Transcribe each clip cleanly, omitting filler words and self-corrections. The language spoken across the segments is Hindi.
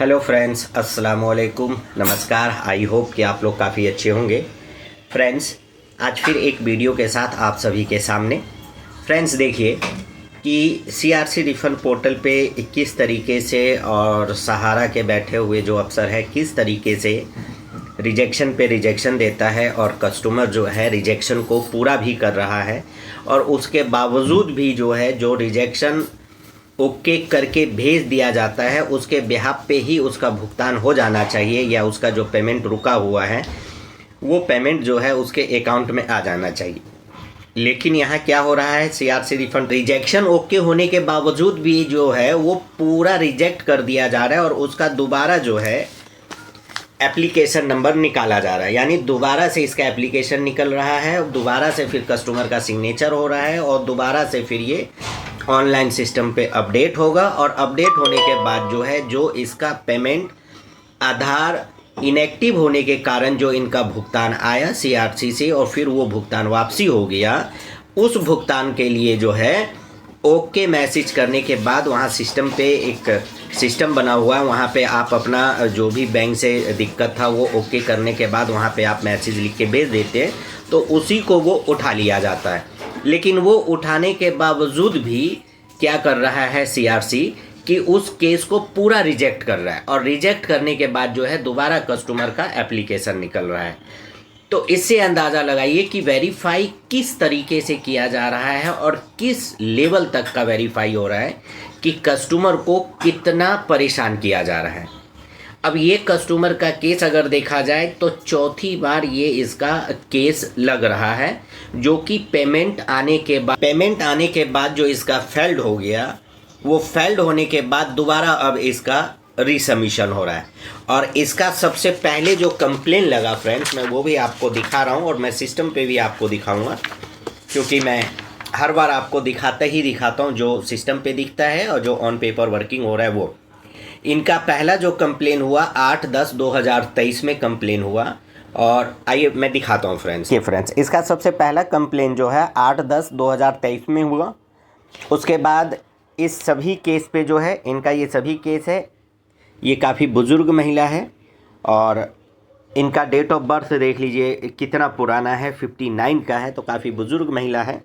हेलो फ्रेंड्स, अस्सलाम वालेकुम, नमस्कार। आई होप कि आप लोग काफ़ी अच्छे होंगे। फ्रेंड्स, आज फिर एक वीडियो के साथ आप सभी के सामने। फ्रेंड्स, देखिए कि सीआरसी रिफंड पोर्टल पे किस तरीके से और सहारा के बैठे हुए जो अफसर है किस तरीके से रिजेक्शन पे रिजेक्शन देता है और कस्टमर जो है रिजेक्शन को पूरा भी कर रहा है और उसके बावजूद भी जो है जो रिजेक्शन ओके करके भेज दिया जाता है उसके बिहाफ पे ही उसका भुगतान हो जाना चाहिए या उसका जो पेमेंट रुका हुआ है वो पेमेंट जो है उसके अकाउंट में आ जाना चाहिए। लेकिन यहाँ क्या हो रहा है, सीआरसी रिफंड रिजेक्शन ओके होने के बावजूद भी जो है वो पूरा रिजेक्ट कर दिया जा रहा है और उसका दोबारा जो है एप्लीकेशन नंबर निकाला जा रहा है, यानी दोबारा से इसका एप्लीकेशन निकल रहा है, दोबारा से फिर कस्टमर का सिग्नेचर हो रहा है और दोबारा से फिर ये ऑनलाइन सिस्टम पे अपडेट होगा और अपडेट होने के बाद जो है जो इसका पेमेंट आधार इनएक्टिव होने के कारण जो इनका भुगतान आया सीआरसी से और फिर वो भुगतान वापसी हो गया, उस भुगतान के लिए जो है ओके मैसेज करने के बाद वहाँ सिस्टम पे एक सिस्टम बना हुआ है, वहाँ पे आप अपना जो भी बैंक से दिक्कत था वो ओके करने के बाद वहाँ पे आप मैसेज लिख के भेज देते हैं तो उसी को वो उठा लिया जाता है। लेकिन वो उठाने के बावजूद भी क्या कर रहा है सीआरसी कि उस केस को पूरा रिजेक्ट कर रहा है और रिजेक्ट करने के बाद जो है दोबारा कस्टमर का एप्लीकेशन निकल रहा है। तो इससे अंदाज़ा लगाइए कि वेरीफाई किस तरीके से किया जा रहा है और किस लेवल तक का वेरीफाई हो रहा है कि कस्टमर को कितना परेशान किया जा रहा है। अब ये कस्टमर का केस अगर देखा जाए तो चौथी बार ये इसका केस लग रहा है, जो कि पेमेंट आने के बाद जो इसका फेल्ड हो गया, वो फेल्ड होने के बाद दोबारा अब इसका रीसबमिशन हो रहा है। और इसका सबसे पहले जो कंप्लेन लगा फ्रेंड्स, मैं वो भी आपको दिखा रहा हूँ और मैं सिस्टम पे भी आपको दिखाऊंगा, क्योंकि मैं हर बार आपको दिखाता हूँ जो सिस्टम पे दिखता है और जो ऑन पेपर वर्किंग हो रहा है वो। इनका पहला जो कंप्लेन हुआ 8/10/2023 में कंप्लेन हुआ और आइए मैं दिखाता हूँ फ्रेंड्स। ये फ्रेंड्स, इसका सबसे पहला कंप्लेन जो है 8/10/2023 में हुआ। उसके बाद इस सभी केस पे जो है इनका ये सभी केस है, ये काफ़ी बुज़ुर्ग महिला है और इनका डेट ऑफ बर्थ देख लीजिए कितना पुराना है, 59 का है, तो काफ़ी बुज़ुर्ग महिला है।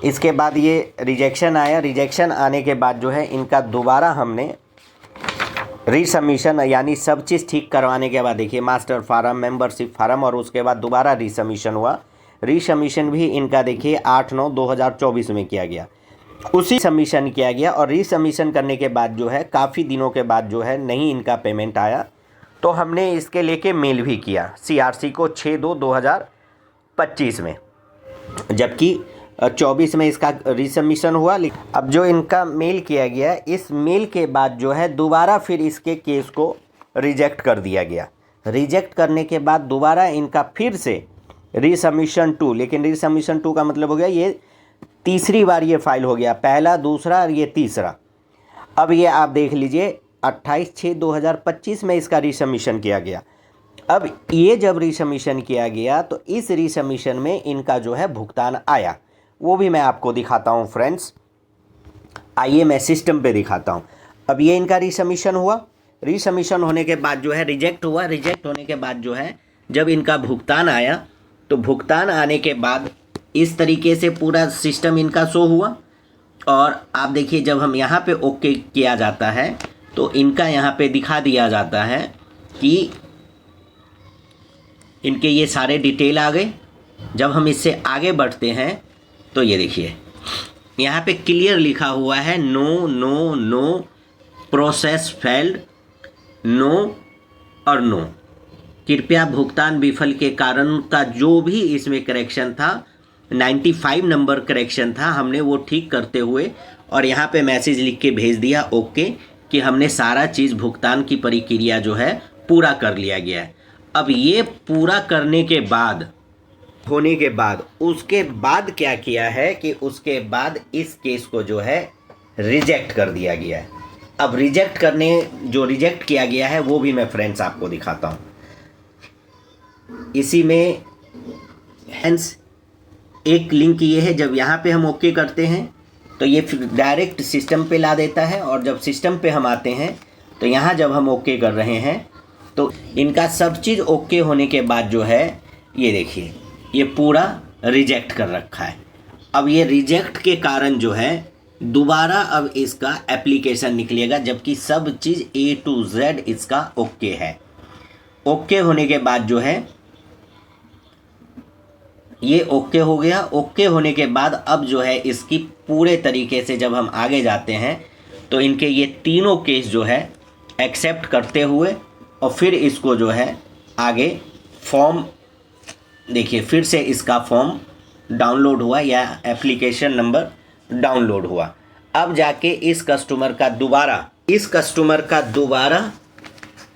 इसके बाद ये रिजेक्शन आया, रिजेक्शन आने के बाद जो है इनका दोबारा हमने रीसबमिशन यानी सब चीज़ ठीक करवाने के बाद देखिए मास्टर फार्म, मेंबरशिप फार्म और उसके बाद दोबारा रीसबमिशन हुआ। रीसबमिशन भी इनका देखिए 8/9/2024 में किया गया, उसी सबमिशन किया गया और रीसबमिशन करने के बाद जो है काफ़ी दिनों के बाद जो है नहीं इनका पेमेंट आया, तो हमने इसके लेके मेल भी किया सीआरसी को 6/2/2025 में, जबकि 24 में इसका रीसबमिशन हुआ। अब जो इनका मेल किया गया, इस मेल के बाद जो है दोबारा फिर इसके केस को रिजेक्ट कर दिया गया। रिजेक्ट करने के बाद दोबारा इनका फिर से रीसबमिशन 2, लेकिन रीसबमिशन 2 का मतलब हो गया ये तीसरी बार ये फाइल हो गया, पहला, दूसरा और ये तीसरा। अब ये आप देख लीजिए 28/6/2025 में इसका रीसबमिशन किया गया। अब ये जब रीसबमिशन किया गया तो इस रीसबमिशन में इनका जो है भुगतान आया, वो भी मैं आपको दिखाता हूँ फ्रेंड्स। आइए मैं सिस्टम पे दिखाता हूँ। अब ये इनका रीसबमिशन हुआ, रीसबमिशन होने के बाद जो है रिजेक्ट हुआ, रिजेक्ट होने के बाद जो है जब इनका भुगतान आया तो भुगतान आने के बाद इस तरीके से पूरा सिस्टम इनका शो हुआ और आप देखिए जब हम यहाँ पे ओके किया जाता है तो इनका यहाँ पे दिखा दिया जाता है कि इनके ये सारे डिटेल आ गए। जब हम इससे आगे बढ़ते हैं तो ये देखिए यहाँ पे क्लियर लिखा हुआ है no no no, process failed, no और नो। कृपया भुगतान विफल के कारण का जो भी इसमें करेक्शन था 95 नंबर करेक्शन था, हमने वो ठीक करते हुए और यहाँ पे मैसेज लिख के भेज दिया ओके कि हमने सारा चीज़ भुगतान की प्रक्रिया जो है पूरा कर लिया गया है। अब ये पूरा करने के बाद होने के बाद उसके बाद क्या किया है कि उसके बाद इस केस को जो है रिजेक्ट कर दिया गया है। अब रिजेक्ट किया गया है वो भी मैं फ्रेंड्स आपको दिखाता हूँ। इसी में हेंस एक लिंक ये है, जब यहाँ पे हम ओके करते हैं तो ये डायरेक्ट सिस्टम पे ला देता है और जब सिस्टम पे हम आते हैं तो यहाँ जब हम ओके कर रहे हैं तो इनका सब चीज़ ओके होने के बाद जो है ये देखिए ये पूरा रिजेक्ट कर रखा है। अब ये रिजेक्ट के कारण जो है दोबारा अब इसका एप्लीकेशन निकलेगा, जबकि सब चीज़ A to Z इसका ओके है। ओके होने के बाद जो है ये ओके हो गया। ओके होने के बाद अब जो है इसकी पूरे तरीके से जब हम आगे जाते हैं तो इनके ये तीनों केस जो है एक्सेप्ट करते हुए और फिर इसको जो है आगे फॉर्म देखिए फिर से इसका फॉर्म डाउनलोड हुआ या एप्लीकेशन नंबर डाउनलोड हुआ। अब जाके इस कस्टमर का दोबारा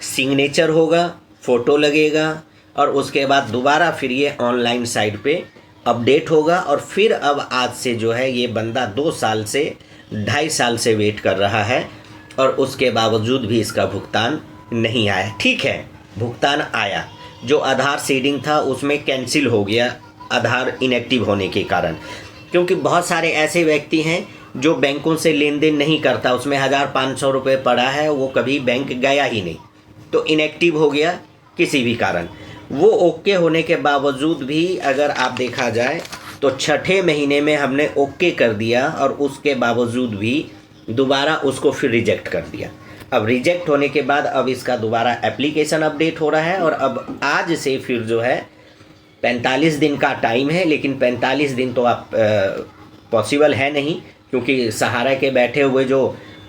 सिग्नेचर होगा, फ़ोटो लगेगा और उसके बाद दोबारा फिर ये ऑनलाइन साइट पे अपडेट होगा। और फिर अब आज से जो है ये बंदा 2 साल से 2.5 साल से वेट कर रहा है और उसके बावजूद भी इसका भुगतान नहीं आया। ठीक है, भुगतान आया, जो आधार सीडिंग था उसमें कैंसिल हो गया आधार इनएक्टिव होने के कारण, क्योंकि बहुत सारे ऐसे व्यक्ति हैं जो बैंकों से लेन देन नहीं करता, उसमें 1500 रुपये पड़ा है, वो कभी बैंक गया ही नहीं, तो इनएक्टिव हो गया किसी भी कारण। वो ओके होने के बावजूद भी अगर आप देखा जाए तो 6ठे महीने में हमने ओके कर दिया और उसके बावजूद भी दोबारा उसको फिर रिजेक्ट कर दिया। अब रिजेक्ट होने के बाद अब इसका दोबारा एप्लीकेशन अपडेट हो रहा है और अब आज से फिर जो है 45 दिन का टाइम है, लेकिन 45 दिन तो आप पॉसिबल है नहीं, क्योंकि सहारा के बैठे हुए जो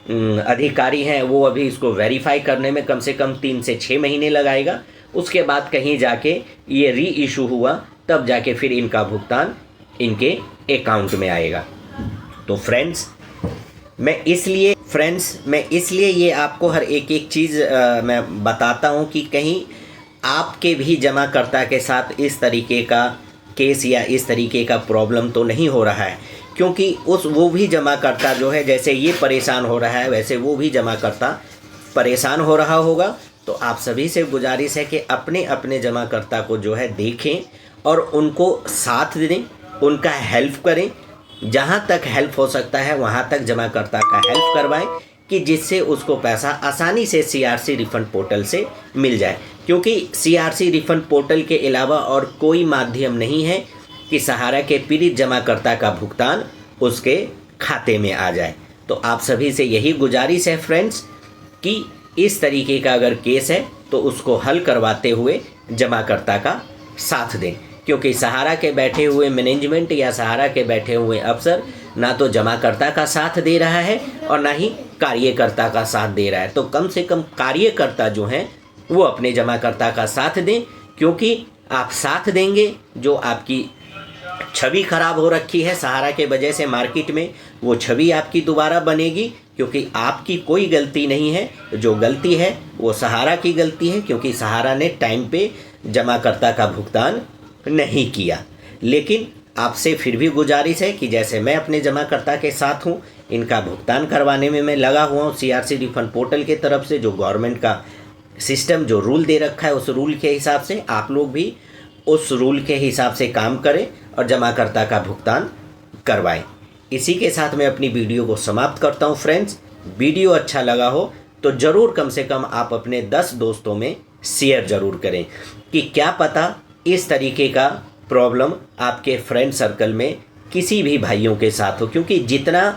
अधिकारी हैं वो अभी इसको वेरीफाई करने में कम से कम 3 से 6 महीने लगाएगा। उसके बाद कहीं जाके ये री इशू हुआ तब जाके फिर इनका भुगतान इनके अकाउंट में आएगा। तो फ्रेंड्स मैं इसलिए ये आपको हर एक चीज़ मैं बताता हूँ कि कहीं आपके भी जमाकर्ता के साथ इस तरीके का केस या इस तरीके का प्रॉब्लम तो नहीं हो रहा है, क्योंकि वो भी जमाकर्ता जो है जैसे ये परेशान हो रहा है वैसे वो भी जमाकर्ता परेशान हो रहा होगा। तो आप सभी से गुजारिश है कि अपने अपने जमाकर्ता को जो है देखें और उनको साथ दें, उनका हेल्प करें, जहाँ तक हेल्प हो सकता है वहाँ तक जमाकर्ता का हेल्प करवाएं कि जिससे उसको पैसा आसानी से CRC रिफ़ंड पोर्टल से मिल जाए, क्योंकि CRC रिफ़ंड पोर्टल के अलावा और कोई माध्यम नहीं है कि सहारा के पीड़ित जमाकर्ता का भुगतान उसके खाते में आ जाए। तो आप सभी से यही गुजारिश है फ्रेंड्स कि इस तरीके का अगर केस है तो उसको हल करवाते हुए जमाकर्ता का साथ दें, क्योंकि सहारा के बैठे हुए मैनेजमेंट या सहारा के बैठे हुए अफसर ना तो जमाकर्ता का साथ दे रहा है और ना ही कार्यकर्ता का साथ दे रहा है। तो कम से कम कार्यकर्ता जो हैं वो अपने जमाकर्ता का साथ दें, क्योंकि आप साथ देंगे जो आपकी छवि खराब हो रखी है सहारा के वजह से मार्केट में, वो छवि आपकी दोबारा बनेगी, क्योंकि आपकी कोई गलती नहीं है। जो गलती है वो सहारा की गलती है, क्योंकि सहारा ने टाइम पे जमाकर्ता का भुगतान नहीं किया। लेकिन आपसे फिर भी गुजारिश है कि जैसे मैं अपने जमाकर्ता के साथ हूँ, इनका भुगतान करवाने में मैं लगा हुआ हूँ CRC रिफंड पोर्टल के तरफ से जो गवर्नमेंट का सिस्टम जो रूल दे रखा है उस रूल के हिसाब से आप लोग भी उस रूल के हिसाब से काम करें और जमाकर्ता का भुगतान करवाएं। इसी के साथ मैं अपनी वीडियो को समाप्त करता हूं। फ्रेंड्स, वीडियो अच्छा लगा हो तो ज़रूर कम से कम आप अपने 10 दोस्तों में शेयर ज़रूर करें कि क्या पता इस तरीके का प्रॉब्लम आपके फ्रेंड सर्कल में किसी भी भाइयों के साथ हो, क्योंकि जितना